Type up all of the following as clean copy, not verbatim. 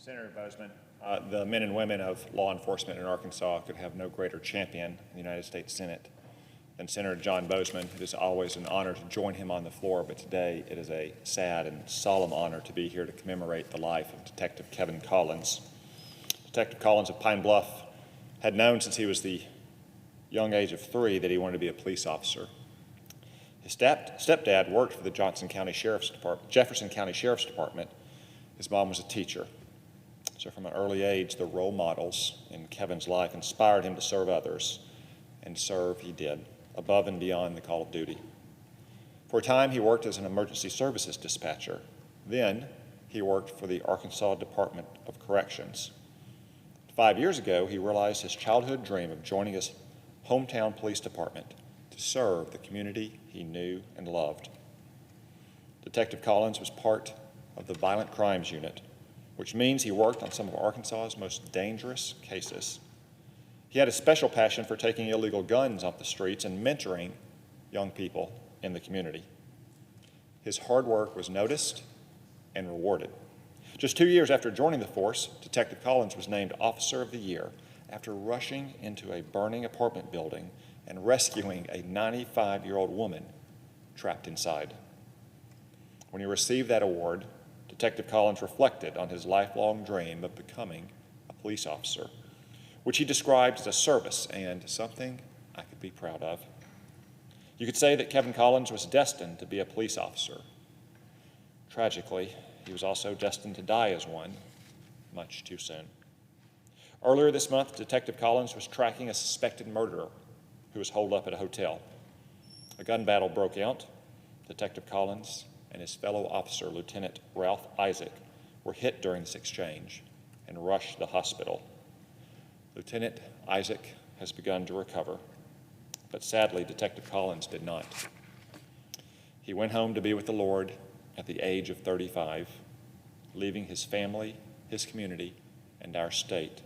Senator Bozeman, the men and women of law enforcement in Arkansas could have no greater champion in the United States Senate than Senator John Bozeman. It is always an honor to join him on the floor, but today it is a sad and solemn honor to be here to commemorate the life of Detective Kevin Collins. Detective Collins of Pine Bluff had known since he was the young age of 3 that he wanted to be a police officer. His stepdad worked for the Jefferson County Sheriff's Department. His mom was a teacher. So from an early age, the role models in Kevin's life inspired him to serve others, and serve he did, above and beyond the call of duty. For a time, he worked as an emergency services dispatcher. Then, he worked for the Arkansas Department of Corrections. 5 years ago, he realized his childhood dream of joining his hometown police department to serve the community he knew and loved. Detective Collins was part of the Violent Crimes Unit, which means he worked on some of Arkansas's most dangerous cases. He had a special passion for taking illegal guns off the streets and mentoring young people in the community. His hard work was noticed and rewarded. Just 2 years after joining the force, Detective Collins was named Officer of the Year after rushing into a burning apartment building and rescuing a 95-year-old woman trapped inside. When he received that award, Detective Collins reflected on his lifelong dream of becoming a police officer, which he described as a service and something I could be proud of. You could say that Kevin Collins was destined to be a police officer. Tragically, he was also destined to die as one, much too soon. Earlier this month, Detective Collins was tracking a suspected murderer who was holed up at a hotel. A gun battle broke out. Detective Collins and his fellow officer, Lieutenant Ralph Isaac, were hit during this exchange and rushed to the hospital. Lieutenant Isaac has begun to recover, but sadly, Detective Collins did not. He went home to be with the Lord at the age of 35, leaving his family, his community, and our state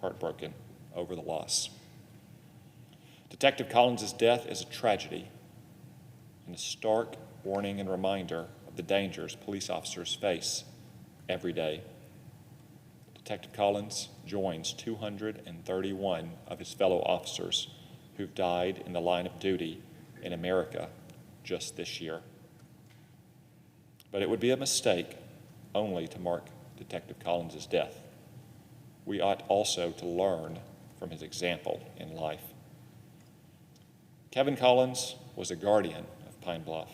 heartbroken over the loss. Detective Collins' death is a tragedy and a stark warning and reminder of the dangers police officers face every day. Detective Collins joins 231 of his fellow officers who've died in the line of duty in America just this year. But it would be a mistake only to mark Detective Collins' death. We ought also to learn from his example in life. Kevin Collins was a guardian of Pine Bluff,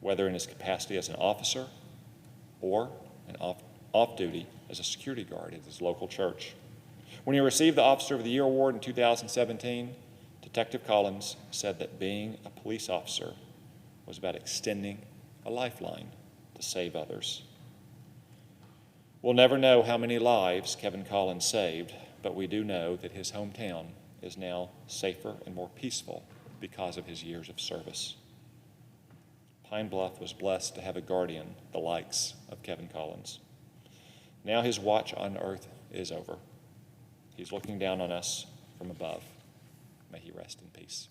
whether in his capacity as an officer or an off-duty as a security guard at his local church. When he received the Officer of the Year award in 2017, Detective Collins said that being a police officer was about extending a lifeline to save others. We'll never know how many lives Kevin Collins saved, but we do know that his hometown is now safer and more peaceful because of his years of service. Pine Bluff was blessed to have a guardian the likes of Kevin Collins. Now his watch on earth is over. He's looking down on us from above. May he rest in peace.